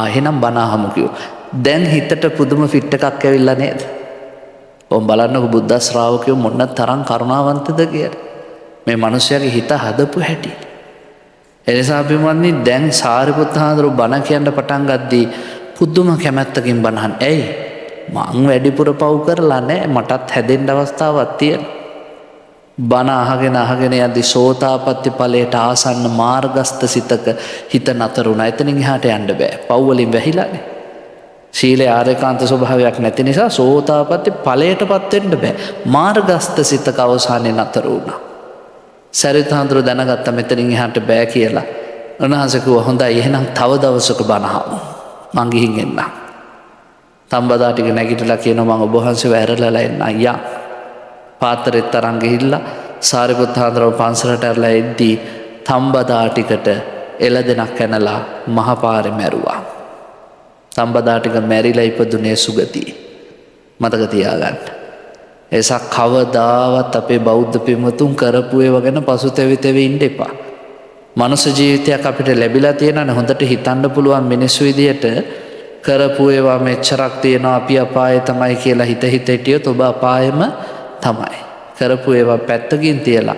එහෙනම් බණ අහමු කිව්වා. දැන් හිතට පුදුම ෆිට් එකක් ඇවිල්ලා නේද? ඔබ බලන්නකො බුද්ධ ශ්‍රාවකයෝ මොන තරම් කරුණාවන්තද කියලා. මේ මිනිස්යාගේ හිත හදපු හැටි. එනිසා අපි දැන් සාරිපුත්ත හාමුදුරුවෝ බණ කියන්න පටන් ගද්දී පුදුම කැමැත්තකින් බණහන්. ඇයි? මං වැඩිපුර පව් කරලා නෑ, මටත් හැදෙන්න අවස්ථාවක් තියෙනවා. බණ අහගෙන යද්දී සෝතාපට්ටි ඵලයට ආසන්න මාර්ගස්ත සිතක හිත නතර වුණා. එතනින් එහාට යන්න බෑ. පව් වලින් වැහිලානේ. ශීලයේ ආරේකාන්ත ස්වභාවයක් නැති නිසා සෝතාපට්ටි ඵලයටපත් වෙන්න බෑ. මාර්ගස්ත සිතක අවසානයේ නතර වුණා. සරියුත් හාමුදුරුවෝ දැනගත්ත මෙතනින් එහාට බෑ කියලා. උන්වහන්සේ කිව්වා හොඳයි එහෙනම් තව දවසක බණ අහමු. මං ගිහින් එන්නම්. තම්බදා ටික නැගිටලා කියනවා මම ඔබ වහන්සේව ඇරලා එන්න අයියා. පාත්‍රෙත් තරංග ගිහිල්ලා සාරිපුත්ත හාමුදුරුවෝ පන්සලට ඇරලා එද්දී තම්බදා ටිකට එළදෙනක් ඇනලා මහපාරේ මැරුවා. තම්බදා ටික මැරිලා ඉපදුනේ සුගතියේ. මතක තියාගන්න. එසා කවදාවත් අපේ බෞද්ධ පින්වතුන් කරපු ඒවා ගැන පසුතැවි ඉන්න එපා. මනුෂ්‍ය ජීවිතයක් අපිට ලැබිලා තියෙනනේ, හොඳට හිතන්න පුළුවන් මිනිස්සු විදියට කරපු ඒවා මෙච්චරක් තියෙනවා, අපි අපායේ තමයි කියලා හිත හිටියොත් ඔබ අපායෙම තමයි. කරපු ඒවා පැත්තකින් තියලා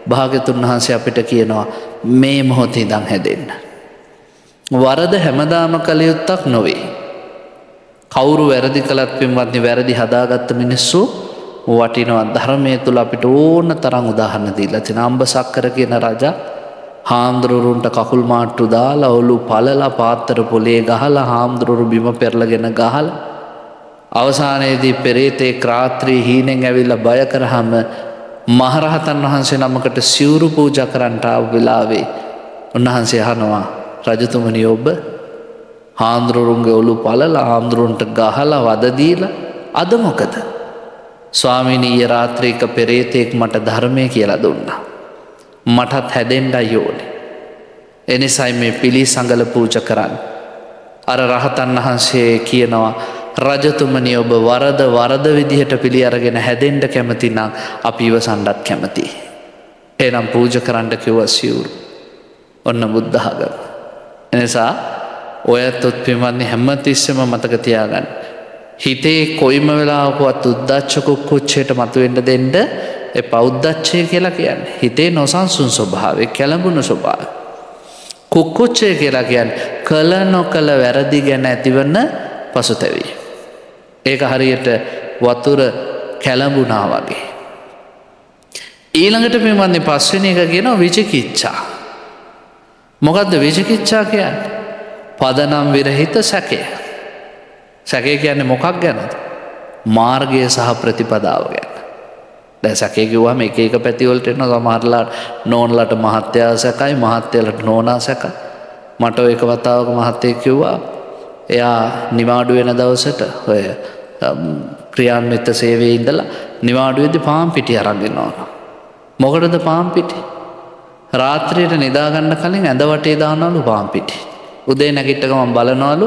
භාග්‍යතුන් වහන්සේ අපිට කියනවා මේ මොහොතේ ඉඳන් හැදෙන්න. වරද හැමදාම කළ යුත්තක් නොවේ. කවුරු වැරදි කළත් පින්වත්නි වැරදි හදාගත්ත මිනිස්සු වටිනවා. ධර්මයේ තුල අපිට ඕන තරම් උදාහරණ දීලා තියෙනවා. අම්බ සක්කර කියන රජා හාමුදුරුවන්ට කකුල් මාට්ටු දාලා ඔලු පළලා පාත්තර පොලේ ගහලා හාමුදුරුවෝ බිම පෙරලගෙන ගහලා අවසානයේදී පෙරේතේ රාත්‍රී හීනෙන් ඇවිල්ලා බය කරාම මහරහතන් වහන්සේ නමකට සිවුරු පූජා කරන්නට ආව වෙලාවේ උන්වහන්සේ අහනවා රජතුමනි ඔබ හාමුදුරුවන්ගේ ඔලු පළලා හාමුදුරුවන්ට ගහලා වද දීලා අද මොකද? ස්වාමීනි ඊයේ රාත්‍රීක පෙරේතෙක් මට ධර්මය කියලා දුන්නා. මටත් හැදෙන්නයි ඕනේ. එනිසයි මේ පිළිසඟල පූජා කරන්නේ. අර රහතන් වහන්සේ කියනවා රජතුමනි ඔබ වරද විදිහට පිළි අරගෙන හැදෙන්න කැමති නම් අපි ඉවසන්නත් කැමතියි. එහෙනම් පූජා කරන්න කිව්වා සිවුරු. ඔන්න බුද්ධ ආගම. එනිසා ඔයත් පින්වත්නි හැමතිස්සෙම මතක තියාගන්න. හිතේ කොයිම වෙලාවකවත් උද්දච්ච කුක්කුච්චයට මතුවෙන්න දෙන්න එපා. උද්දච්චය කියලා කියන්නේ හිතේ නොසන්සුන් ස්වභාවය, කැළඹුණු ස්වභාවය. කුක්කුච්චය කියලා කියන්නේ කල නොකල වැරදි ගැන ඇතිවන පසුතැවීම. ඒක හරියට වතුර කැළඹුණා වගේ. ඊළඟට පින්වත්නි පස්වෙනි එක කියනවා විචිකිච්ඡා. මොකද්ද විචිකිච්ඡා කියන්නේ? පදනම් විරහිත සැකය. සැකය කියන්නේ මොකක් ගැනද? මාර්ගය සහ ප්‍රතිපදාව ගැන. දැන් සැකය කිව්වම එක පැති වලට එනවා. සමහරලාට නෝන්ලට මහත්යා සැකයි, මහත්යලට නෝනා සැකයි. මට එක වතාවක මහත්තයෙක් කිව්වා එයා නිවාඩු වෙන දවසට ඔය ක්‍රියාන්විත සේවයේ ඉඳලා නිවාඩුවේදී පාන් පිටි අරන් ගෙනවනවා. මොකටද පාන් පිටි? රාත්‍රියට නිදා ගන්න කලින් ඇඳ වටේ දානවලු පාන් පිටි. උදේ නැගිට ගමන් බලනවලු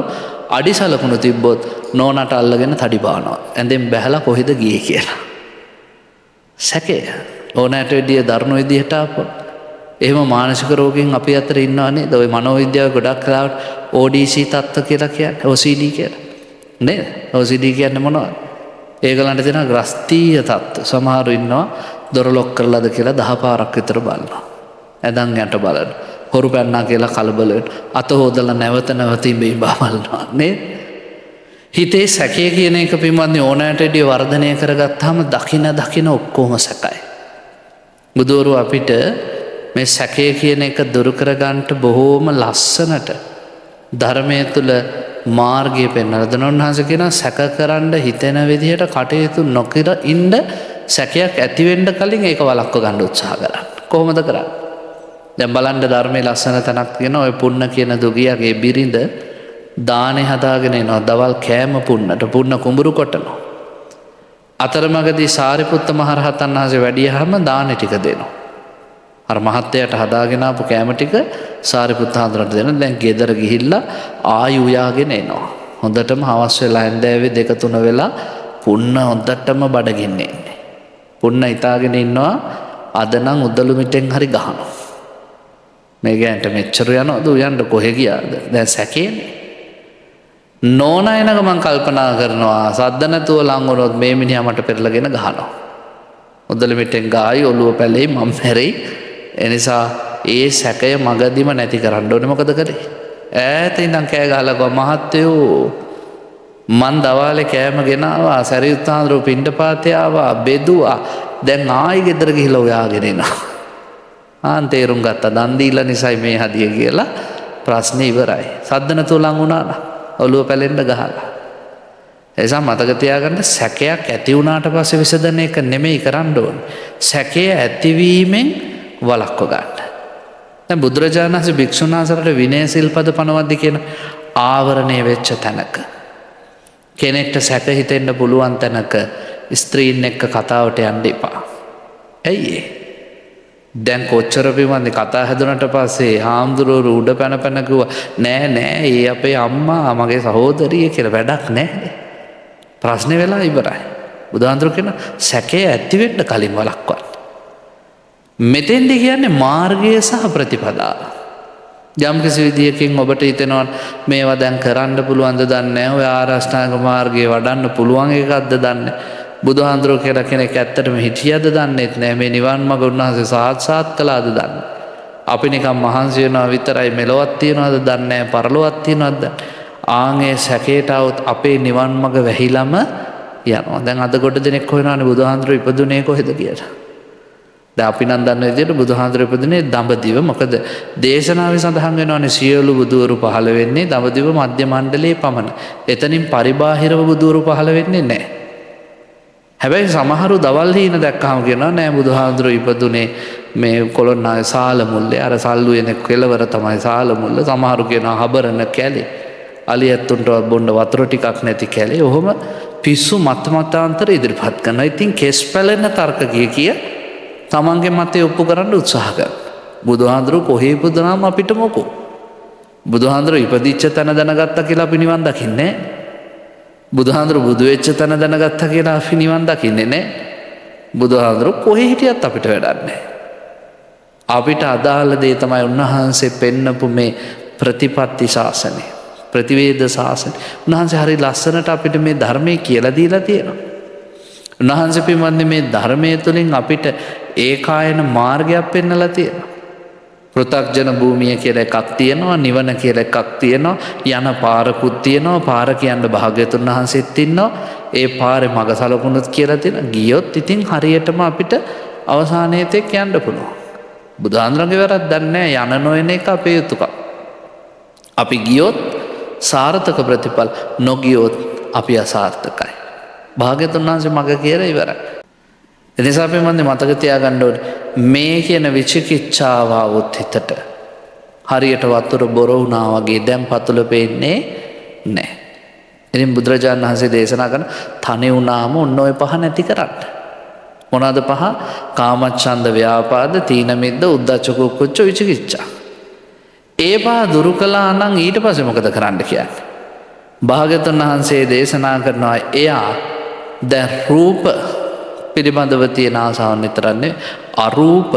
අඩි සලකුණු තිබ්බොත් නෝනට අල්ලගෙන තඩි බානවා. ඇඳෙන් බැහැලා කොහෙද ගියේ කියලා. සැකය. ඕනෑට වැඩිය දරුණු විදිහට ආපුවා. එහෙම මානසික රෝගීන් අපි අතර ඉන්නවා නේද? ඔය මනෝවිද්‍යාව ගොඩක් වෙලාවට ODC තත්ත්ව කියලා කියන්නේ, OCD කියලා. නේද? OCD කියන්නේ මොනවද? ඒගොල්ලන්ට තියෙන ග්‍රස්තීය තත්ත්ව. සමහරු ඉන්නවා දොර ලොක් කරලාද කියලා 10 පාරක් විතර බලනවා. ඇඳන් යට බලන. හොරු පැන්නා කියලා කලබල වෙන. අත හොදලා නැවත මේ බලනවා නේද? හිතේ සැකය කියන එක පින්වත්නි ඕනෑට වැඩිය වර්ධනය කරගත්තාම දකින ඔක්කොම සැකයි. බුදුවරු අපිට මේ සැකය කියන එක දුරු කරගන්න බොහෝම ලස්සනට ධර්මයේ තුල මාර්ගය පෙන්වලා දෙනවා. උන්වහන්සේ කියනවා සැක කරන්න හිතෙන විදිහට කටයුතු නොකර ඉන්න, සැකයක් ඇති වෙන්න කලින් ඒක වළක්ව ගන්න උත්සාහ කරන්න. කොහොමද කරන්නේ? දැන් බලන්න ධර්මයේ ලස්සන තැනක් තියෙනවා. ඔය පුන්න කියන දුගියගේ බිරිඳ දානේ හදාගෙන එනවා. දවල් කෑම පුන්නට පුන්න කුඹුරු කොටනවා. අතරමඟදී සාරිපුත්ත මහරහතන් වහන්සේ වැඩියහම දානේ ටික දෙනවා. අර මහත්තයාට හදාගෙන ආපු කෑම ටික සාරිපුත්ත හාමුදුරන්ට දෙනවා. දැන් ගෙදර ගිහිල්ලා ආයු උයාගෙන එනවා. හොඳටම හවස් වෙලා හැන්දෑවේ 2-3 වෙලා පුන්න හොඳටම බඩගින්නේ. පුන්න හිතාගෙන ඉන්නවා අද නම් උදළු මිටෙන් හරි ගහනවා. මේ ගෑන්ට මෙච්චර යනවද උයන්න කොහෙ ගියාද? දැන් සැකේනේ. නෝනා එන ගමන් කල්පනා කරනවා සද්ද නැතුව ලං වුණොත් මේ මිනිහා මට පෙරලගෙන ගහනවා. උදළු මිටෙන් ගායි ඔළුව පැලෙයි මම මැරෙයි. එනිසා ඒ සැකය මගදීම නැති කරන්න ඕනේ. මොකද කරේ? ඈත ඉඳන් කෑ ගහලා ගියා මහත්තයෝ මන් දවාලේ කෑම ගෙනාවා සරියුත් හාමුදුරුවෝ පිණ්ඩපාතේ ආවා බෙදුවා දැන් ආයි ගෙදර ගිහිල්ලා ඔයාගෙන එනවා. ආන් තේරුම් ගත්තා දන් දීලා නිසයි මේ හදිය කියලා ප්‍රශ්නේ ඉවරයි. සද්ද නැතුව ලං වුණා නා ඔළුව පැලෙන්න ගහලා. එනිසා මතක තියාගන්න සැකයක් ඇති වුණාට පස්සේ විසඳන එක නෙමෙයි කරන්න ඕනේ. සැකය ඇතිවීමෙන් වළක්ව ගන්න. දැන් බුදුරජාණන් වහන්සේ භික්ෂුන් වහන්සේලාට විනය සිල්පද පනවද්දි කියන ආවරණය වෙච්ච තැනක කෙනෙක්ට සැක හිතෙන්න පුළුවන් තැනක ස්ත්‍රීන් එක්ක කතාවට යන්න එපා. ඇයි ඒ? දැන් කොච්චර පින්වන්දි කතා හැදුනට පස්සේ හාමුදුරුවෝ උඩ පැන පැන කිව්වා නෑ නෑ ඒ අපේ අම්මා මගේ සහෝදරිය කියලා වැඩක් නෑ. ප්‍රශ්නේ වෙලා ඉවරයි. බුදුහාමුදුරුවෝ කියන සැකේ ඇති වෙන්න කලින් වළක්වන්න. මෙතෙන්දි කියන්නේ මාර්ගය සහ ප්‍රතිපදාව. යම් කිසි විදියකින් ඔබට හිතෙනවා මේවා දැන් කරන්න පුළුවන්ද දන්නේ නැහැ. ඔය ආරෂ්ඨාංග මාර්ගයේ වඩන්න පුළුවන් එකක්ද දන්නේ නැහැ. බුදුහාඳුරෝ කියලා කෙනෙක් ඇත්තටම හිටියද දන්නේත් නැහැ. මේ නිවන් මඟ උන්වහන්සේ සාක්ෂාත් කළාද දන්නේ. අපි නිකන් මහන්සි වෙනවා විතරයි මෙලොවක් තියනවද දන්නේ නැහැ. පරලොවක් තියනවද? ආන්ගේ සැකේට આવොත් අපේ නිවන් මඟ වැහිලම යනවා. දැන් අද කොට දෙනෙක් හොයනවානේ බුදුහාඳුරෝ ඉපදුනේ කොහෙද කියලා. දැන් අපි නම් දන්න විදිහට බුදුහාඳුරෝ ඉපදුනේ දඹදිව. මොකද දේශනාවේ සඳහන් වෙනවානේ සියලු බුදුවරු පහළ වෙන්නේ දඹදිව මධ්‍ය මණ්ඩලයේ පමණ. එතනින් පරිබාහිරව බුදුවරු පහළ වෙන්නේ නැහැ. හැබැයි සමහරු දවල් හීන දැක්කහම කියනවා නෑ බුදුහාඳුරෝ ඉපදුනේ මේ කොළොන්නාවේ සාලමුල්ලේ. අර සල්ලුවේ කෙළවර තමයි සාලමුල්ල. සමහරු කියනවා හබරන කැලේ. අලියැත්තුන්ටවත් බොන්න වතුර ටිකක් නැති කැලේ. ඔහොම පිස්සු මතමතාන්තර ඉදිරිපත් කරනවා. ඉතින් කෙස් පැලෙන තර්ක කිය තමන්ගේ මතය ඔප්පු කරන්න උත්සාහ කරනවා. බුදුහාඳුරෝ කොහේ ඉපදුනාම අපිට මොකෝ? බුදුහාඳුරෝ ඉපදිච්ච තැන දැනගත්තා කියලා අපි නිවන් දකින්නේ නැහැ. බුදුහාඳුරෝ බුදු වෙච්ච තැන දැනගත්තා කියලා අපි නිවන් දකින්නේ නැහැ. බුදුහාඳුරෝ කොහේ හිටියත් අපිට වැඩක් නැහැ. අපිට අදාළ දේ තමයි උන්වහන්සේ පෙන්නපු මේ ප්‍රතිපත්ති ශාසනය, ප්‍රතිවේද ශාසනය. උන්වහන්සේ හරි ලස්සනට අපිට මේ ධර්මයේ කියලා දීලා තියෙනවා. උන්වහන්සේ පින්වත්නි මේ ධර්මයේ තුලින් අපිට ඒකායන මාර්ගයක් පෙන්නලා තියෙනවා. පෘථග්ජන භූමිය කියලා එකක් තියෙනවා, නිවන කියලා එකක් තියෙනවා, යන පාරකුත් තියෙනවා. පාර කියන්න භාග්‍යතුන් වහන්සේත් ඉන්නවා. ඒ පාරේ මඟ සලකුණුත් කියලා තියෙනවා. ගියොත් ඉතින් හරියටම අපිට අවසානයේ තෙක් යන්න පුළුවන්. බුදුහාඳුරන්ගේ වැරද්දක් නැහැ. යන නොයන එක අපේ යුතුයකම්. අපි ගියොත් සාර්ථක ප්‍රතිඵල, නොගියොත් අපි අසාර්ථකයි. භාග්‍යතුන් වහන්සේ මඟ කියලා ඉවරයි. එනිසා අපි මතක තියාගන්න ඕනේ මේ කියන විචිකිච්ඡාව આવොත් හිතට හරියට වතුර බොර වුණා වගේ දැන් පතුල පේන්නේ නැහැ. ඉතින් බුදුරජාණන් වහන්සේ දේශනා කරන තනි වුණාම ඔන්න ඔය පහ නැති කරන්න. මොනවාද පහ? කාමච්ඡන්ද, ව්‍යාපාද, තීන මිද්ද, උද්ධච්ච කුක්කුච්ච, විචිකිච්ඡා. ඒ පහ දුරු කළා නම් ඊට පස්සේ මොකද කරන්න කියන්නේ? භාග්‍යතුන් වහන්සේ දේශනා කරනවා එයා දැන් රූප පිළිබඳව තියෙන ආසාව නිතරන්නේ අරූප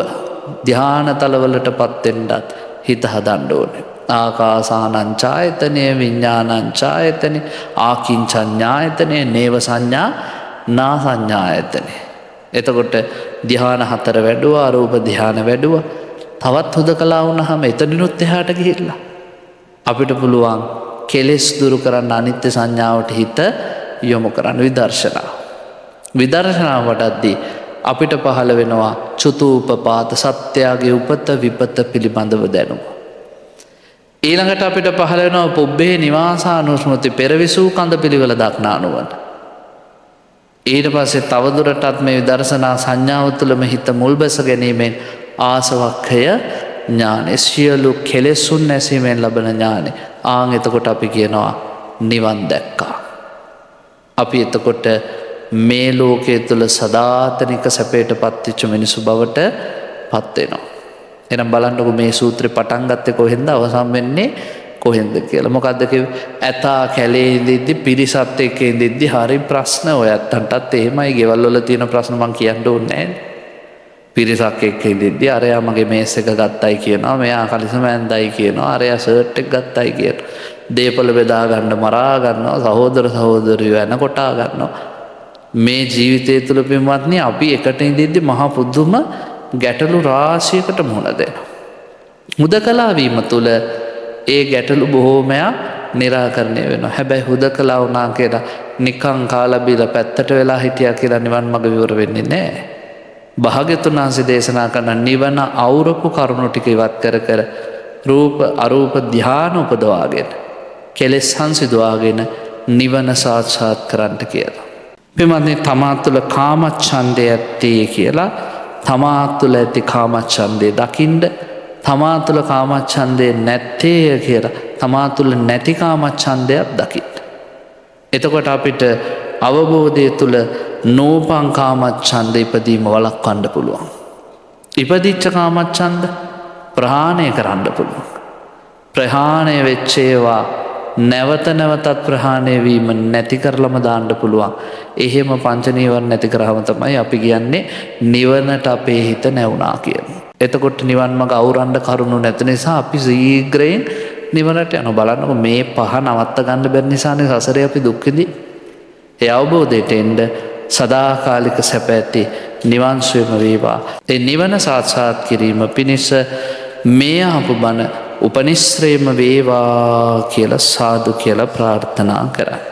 ධානතලවලටපත් වෙන්නත් හිත හදන්න ඕනේ. ආකාසානංචායතනෙ, විඥානංචායතනෙ, ආකින්චඤ්ඤායතනෙ, නේව සංඥා නා සංඥායතනෙ. එතකොට ධ්‍යාන 4 වැඩුවා, අරූප ධ්‍යාන වැඩුවා. තවත් හුදකලා වුණාම එතනිනුත් එහාට ගිහිල්ලා අපිට පුළුවන් කෙලෙස් දුරු කරන්න අනිත්‍ය සංඥාවට හිත යොමු කරන්න විදර්ශනා. විදර්ශනාව වඩද්දී අපිට පහළ වෙනවා චුතූපපාත, සත්‍යයේ උපත විපත පිළිබඳව දැනුම. ඊළඟට අපිට පහළ වෙනවා පුබ්බේ නිවාසානුස්මෘති, පෙරවිසූ කඳ පිළිවෙල දක්නා නුවණ. ඊට පස්සේ තවදුරටත් මේ විදර්ශනා සංඥාව තුළම හිත මුල් බැස ගැනීමෙන් ආසවක්ඛය ඥානෙ සියලු කෙලෙසුන් නැසීමෙන් ලබන ඥානෙ. ආන් එතකොට අපි කියනවා නිවන් දැක්කා. අපි එතකොට මේ ලෝකයේ තුළ සදාතනික සැපයට පත්තිච්ච මිනිසු බවට පත්වෙනවා. එනම් බලන්නකු මේ සූත්‍රය පටන් ගත්තේ කොහෙන්ද අවසන් වෙන්නේ කොහෙන්ද කියලා. මොකක්ද ඇතා කැලේ ඉඳිද්දි පිරිසත් එක්ක ඉඳිද්දි හරි ප්‍රශ්න ඔය ඇත්තන්ටත් එහෙමයි. ගෙවල් වල තියෙන ප්‍රශ්න මං කියන්න ඕනේ නැහැ. පිරිසක් එක්ක ඉඳිද්දි අරයා මගේ මේස් එක ගත්තයි කියනවා, මෙයා කලිසම ඇඳයි කියනවා, අරයා ෂර්ට් එක ගත්තයි කියනවා. දේපල බෙදා ගන්න මරා ගන්නවා, සහෝදර සහෝදරියෝ වෙන කොටා ගන්නවා. මේ ජීවිතය තුළ පින්වත්නි අපි එකට ඉඳිද්දි මහා පුදුම ගැටලු රාශියකට මුහුණ දෙනවා. හුදකලා වීම තුළ ඒ ගැටලු බොහෝමයක් නිරාකරණය වෙනවා. හැබැයි හුදකලා වුණා කියලා නිකං කාලා බීලා පැත්තට වෙලා හිටියා කියලා නිවන් මඟ විවර වෙන්නේ නැහැ. භාග්‍යවතුන් වහන්සේ දේශනා කරන නිවන අවුරපු කරුණු ටික ඉවත් කර කර රූප අරූප ධ්‍යාන උපදවාගෙන කෙලෙස් සංසිඳවාගෙන නිවන සාක්ෂාත් කරන්නට කියලා. පින්වත්නි තමා තුළ කාමච්ඡන්දය ඇත්තේ කියලා තමා තුළ ඇති කාමච්ඡන්දය දකින්න, තමා තුළ කාමච්ඡන්දය නැත්තේ කියලා තමා තුළ නැති කාමච්ඡන්දයක් දකින්න. එතකොට අපිට අවබෝධය තුළ නූපං කාමච්ඡන්ද ඉපදීම වළක්වන්න පුළුවන්. ඉපදිච්ච කාමච්ඡන්ද ප්‍රහාණය කරන්න පුළුවන්. ප්‍රහාණය වෙච්ච ඒවා නැවත නැවතත් ප්‍රහාණය වීම නැති කරලම දාන්න පුළුවන්. එහෙම පංච නීවරණ නැති කරාම තමයි අපි කියන්නේ නිවනට අපේ හිත නැවුණා කියලා. එතකොට නිවන් මඟ අවුරන්න කරුණු නැති නිසා අපි ශීඝ්‍රයෙන් නිවනට යනවා. බලන්නකො මේ පහ නවත්ත ගන්න බැරි නිසානේ සසරේ අපි දුක් විඳින්නේ. ඒ අවබෝධයට එන්න සදාකාලික සැප ඇති නිවන් සුවම වේවා. ඒ නිවන සාක්ෂාත් කිරීම පිණිස මේ ආපු බණ උපනිශ්‍රේම වේවා කියලා සාදු කියලා ප්‍රාර්ථනා කරා.